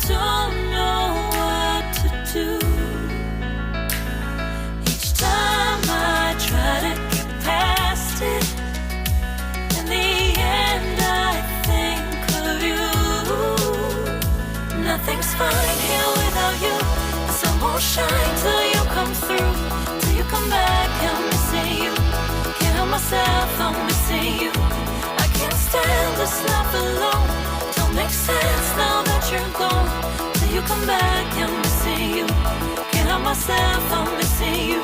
don't know what to do. Each time I try to get past it, in the end I think of you. Nothing's fine here without you. The sun won't shine till you come through. Till you come back, I'm missing you. Can't help myself, I'm missing you. I can't stand this life alone. Don't make sense now that you're gone. Till you come back, I'm missing you. Can't help myself, I'm missing you.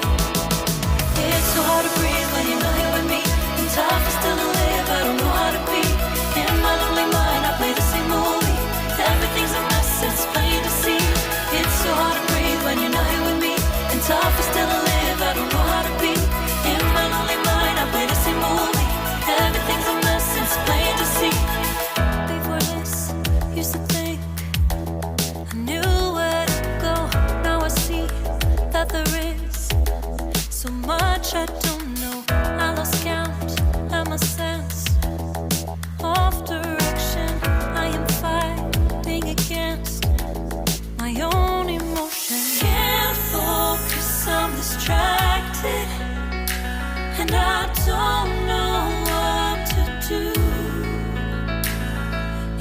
It's so hard to breathe when you're not here with me. And tough is still to live, I don't know how to be. In my lonely mind, I play the same movie. Everything's a mess, it's plain to see. It's so hard to breathe when you're not here with me. And tough is still to live, I don't know how to be. In my lonely mind, I play the same movie. Everything's a mess, it's plain to see. Before this, used to think I knew where to go. Now I see that there is so much I don't know. I lost count at my sense of direction. I am fighting against my own emotion. Can't focus, I'm distracted, and I don't know what to do.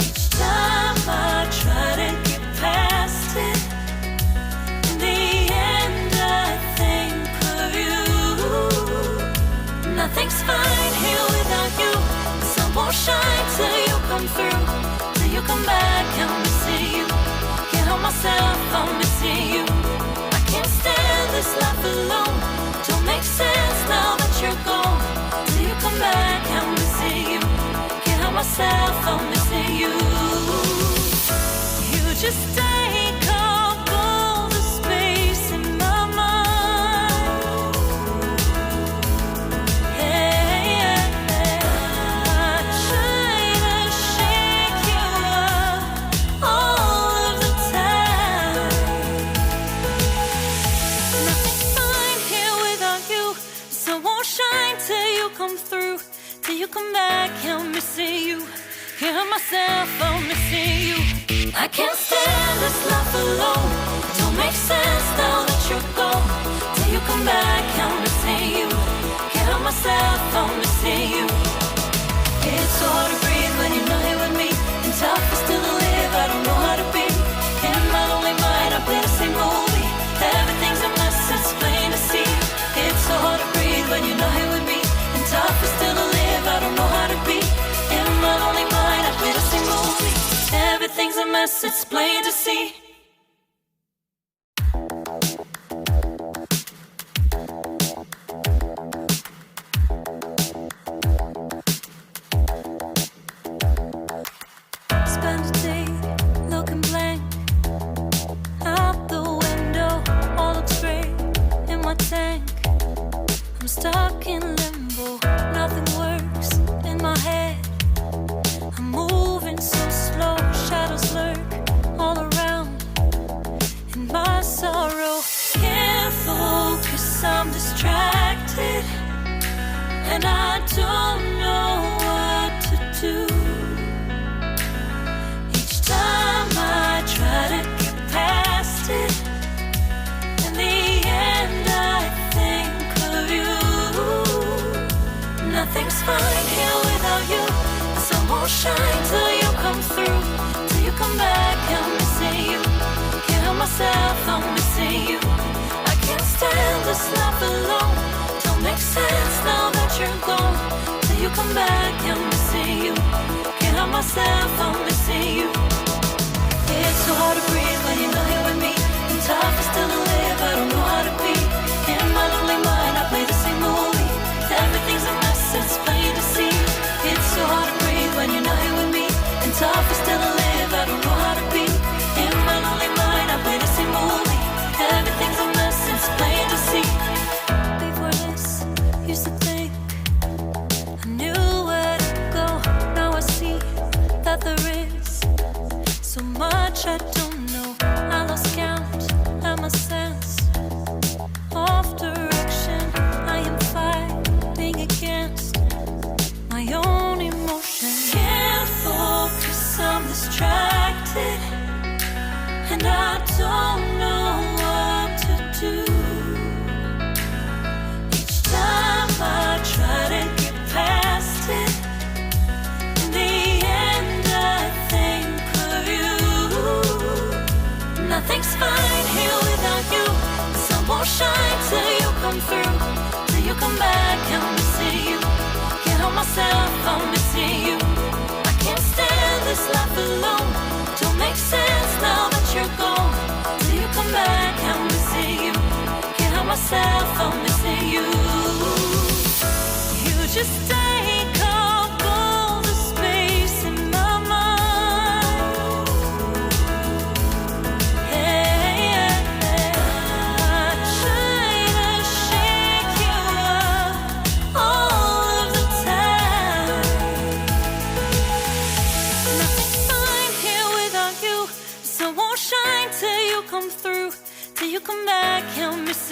Each time I try to get past it, in the end I think of you. Nothing's fine here without you. The sun won't shine till you come through. Till you come back, I'm missing you. Can't help myself, I'm missing you. I can't stand this life alone. Don't make sense now that you're gone. Till you come back, I'm missing you. Can't help myself, I'm missing you. You just take up all the space in my mind. Yeah, I try to shake you up all of the time. Nothing's fine here without you. The sun won't shine till you come through. Till you come back, I'm missing you. Can't help myself, I'm missing you. I can't stand this life alone. Don't make sense now that you're gone. Till you come back, I'm missing you. Can't help myself, I'm missing you. It's so hard to breathe when you're not here with me. And tough is still to live, I don't know how to be. In my lonely mind, I play the same movie. Everything's a mess, it's plain to see. It's so hard to breathe when you're not here with me. And tough is still to live, I don't know how to be. In my lonely mind, I play the same movie. Everything's a mess, it's plain to see. Spend a day looking blank out the window. All looks great in my tank. I'm stuck in limbo. Nothing works in my head. I'm moving so slow. Shadows lurk all around in my sorrow. Can't focus, I'm distracted, and I don't know what to do. Each time I try to get past it, in the end I think of you. Nothing's fine here without you. The sun won't shine till you come through. Till you come back, I'm missing you. Can't help myself, I'm missing you. I can't stand this life alone. Don't make sense now that you're gone. Till you come back, I'm missing you. Can't help myself, I'm missing you. It's so hard to breathe when you're not here with me. And tough is still to live, I don't know how to be. In my lonely mind, I play the same movie. Everything's a mess, it's plain to see. It's so hard to breathe when you're not here with me. And tough is still to live, I don't know how to be. In my lonely mind, I play the same movie. Everything's a mess, it's plain to see. Before this, used to think I knew where to go. Now I see that there is I don't know what to do. Each time I try to get past it, in the end I think of you. Nothing's fine here without you. The sun won't shine till you come through, till you come back. I'm missing you. Can't help myself, I'm missing you. I can't stand this life alone. Don't make sense now that you're gone. Till you come back, I'm missing you. Can't help myself, I'm missing you. You just take up all the space in my mind. Hey, I try to shake you up all of the time. Nothing's fine here without you. The sun won't shine till you come through, till you come back. I'm missing